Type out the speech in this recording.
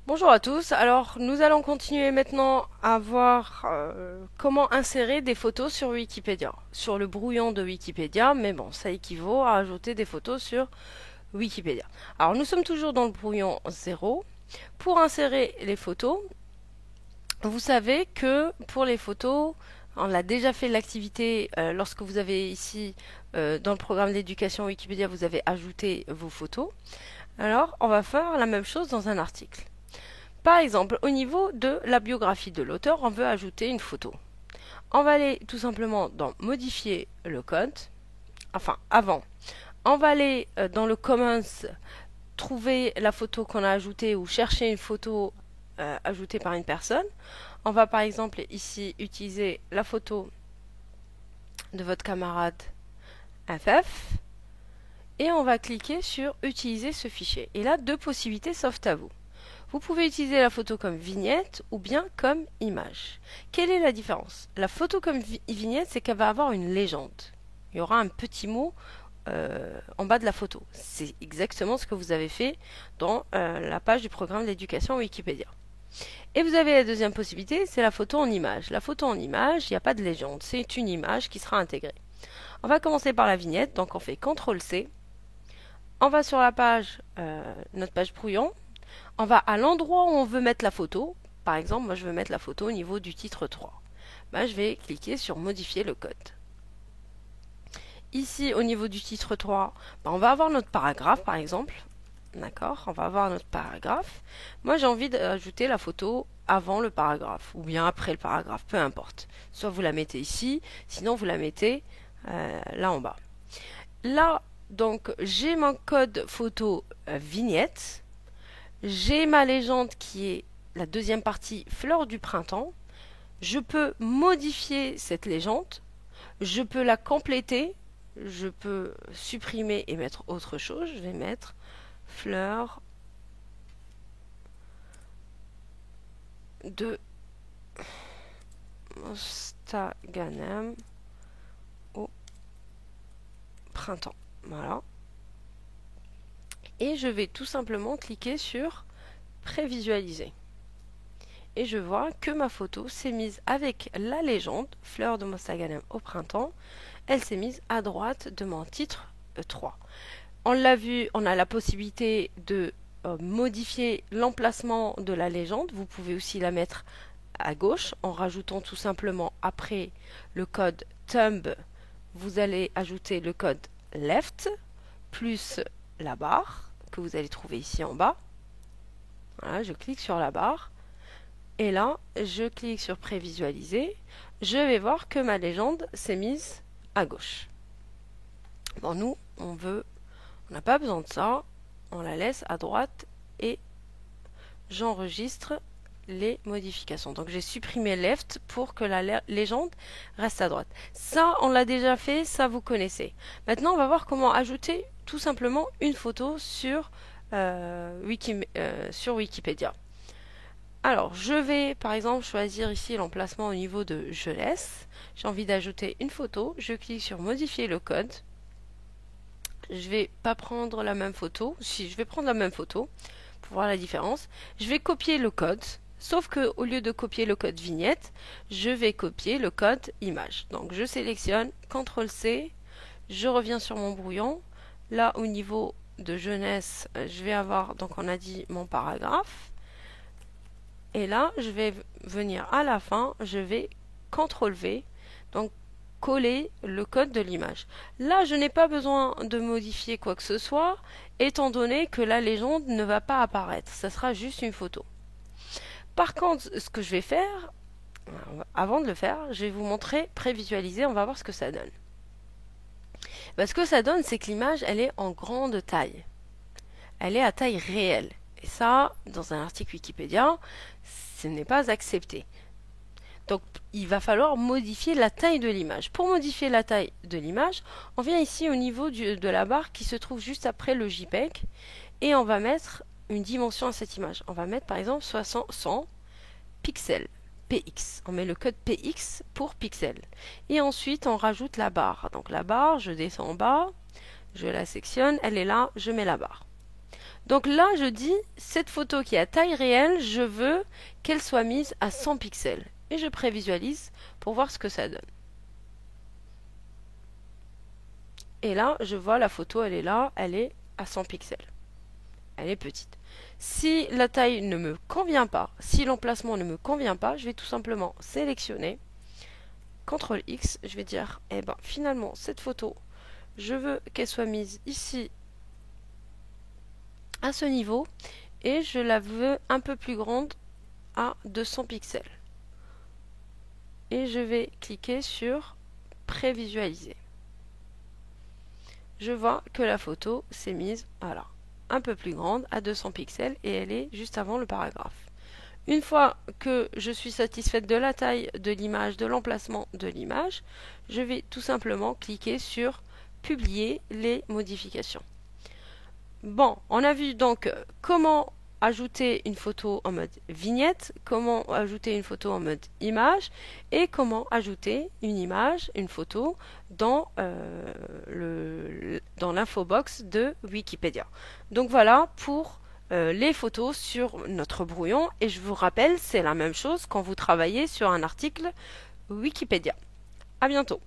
Bonjour à tous. Alors, nous allons continuer maintenant à voir comment insérer des photos sur Wikipédia, sur le brouillon de Wikipédia, mais bon, ça équivaut à ajouter des photos sur Wikipédia. Alors, nous sommes toujours dans le brouillon 0. Pour insérer les photos, vous savez que pour les photos, on a déjà fait l'activité lorsque vous avez ici dans le programme d'éducation Wikipédia, vous avez ajouté vos photos. Alors, on va faire la même chose dans un article. Par exemple, au niveau de la biographie de l'auteur, on veut ajouter une photo. On va aller tout simplement dans modifier le code. Enfin, avant, on va aller dans le Commons, trouver la photo qu'on a ajoutée ou chercher une photo ajoutée par une personne. On va par exemple ici utiliser la photo de votre camarade FF et on va cliquer sur utiliser ce fichier. Et là, deux possibilités s'offrent à vous. Vous pouvez utiliser la photo comme vignette ou bien comme image. Quelle est la différence? La photo comme vignette, c'est qu'elle va avoir une légende. Il y aura un petit mot en bas de la photo. C'est exactement ce que vous avez fait dans la page du programme d'éducation Wikipédia. Et vous avez la deuxième possibilité, c'est la photo en image. La photo en image, il n'y a pas de légende, c'est une image qui sera intégrée. On va commencer par la vignette, donc on fait CTRL-C. On va sur la page, notre page brouillon. On va à l'endroit où on veut mettre la photo. Par exemple, moi je veux mettre la photo au niveau du titre 3. Ben, je vais cliquer sur modifier le code. Ici, au niveau du titre 3, ben, on va avoir notre paragraphe par exemple. D'accord, on va avoir notre paragraphe. Moi j'ai envie d'ajouter la photo avant le paragraphe ou bien après le paragraphe, peu importe. Soit vous la mettez ici, sinon vous la mettez là en bas. Là, donc j'ai mon code photo vignette. J'ai ma légende qui est la deuxième partie fleur du printemps. Je peux modifier cette légende. Je peux la compléter. Je peux supprimer et mettre autre chose. Je vais mettre fleur de Mostaganem au printemps. Voilà. Et je vais tout simplement cliquer sur prévisualiser. Et je vois que ma photo s'est mise avec la légende fleur de Mostaganem au printemps. Elle s'est mise à droite de mon titre 3. On l'a vu, on a la possibilité de modifier l'emplacement de la légende. Vous pouvez aussi la mettre à gauche en rajoutant tout simplement après le code thumb, vous allez ajouter le code left plus la barre que vous allez trouver ici en bas. Voilà, je clique sur la barre et là je clique sur prévisualiser. Je vais voir que ma légende s'est mise à gauche. Bon, nous on n'a pas besoin de ça, on la laisse à droite et j'enregistre les modifications. Donc j'ai supprimé left pour que la légende reste à droite. Ça, on l'a déjà fait, ça vous connaissez. Maintenant, on va voir comment ajouter tout simplement une photo sur Wikipédia. Alors, je vais par exemple choisir ici l'emplacement au niveau de je laisse. J'ai envie d'ajouter une photo. Je clique sur modifier le code. Je vais pas prendre la même photo. Si, je vais prendre la même photo pour voir la différence. Je vais copier le code. Sauf que au lieu de copier le code vignette, je vais copier le code image. Donc je sélectionne CTRL-C, je reviens sur mon brouillon. Là au niveau de jeunesse, je vais avoir, donc on a dit mon paragraphe. Et là, je vais venir à la fin, je vais CTRL-V, donc coller le code de l'image. Là, je n'ai pas besoin de modifier quoi que ce soit, étant donné que la légende ne va pas apparaître. Ça sera juste une photo. Par contre, ce que je vais faire, avant de le faire, je vais vous montrer prévisualiser, on va voir ce que ça donne. Ce que ça donne, c'est que l'image, elle est en grande taille. Elle est à taille réelle. Et ça, dans un article Wikipédia, ce n'est pas accepté. Donc, il va falloir modifier la taille de l'image. Pour modifier la taille de l'image, on vient ici au niveau de la barre qui se trouve juste après le JPEG et on va mettre une dimension à cette image. On va mettre par exemple 100 pixels, PX. On met le code PX pour pixels. Et ensuite, on rajoute la barre. Donc la barre, je descends en bas, je la sectionne, elle est là, je mets la barre. Donc là, je dis, cette photo qui est à taille réelle, je veux qu'elle soit mise à 100 pixels. Et je prévisualise pour voir ce que ça donne. Et là, je vois la photo, elle est là, elle est à 100 pixels. Elle est petite. Si la taille ne me convient pas, si l'emplacement ne me convient pas, je vais tout simplement sélectionner, CTRL X, je vais dire, eh ben finalement, cette photo, je veux qu'elle soit mise ici, à ce niveau, et je la veux un peu plus grande, à 200 pixels. Et je vais cliquer sur prévisualiser. Je vois que la photo s'est mise, voilà, un peu plus grande, à 200 pixels, et elle est juste avant le paragraphe. Une fois que je suis satisfaite de la taille de l'image, de l'emplacement de l'image, je vais tout simplement cliquer sur publier les modifications. Bon, on a vu donc comment ajouter une photo en mode vignette, comment ajouter une photo en mode image et comment ajouter une image, une photo dans dans l'infobox de Wikipédia. Donc voilà pour les photos sur notre brouillon et je vous rappelle, c'est la même chose quand vous travaillez sur un article Wikipédia. À bientôt.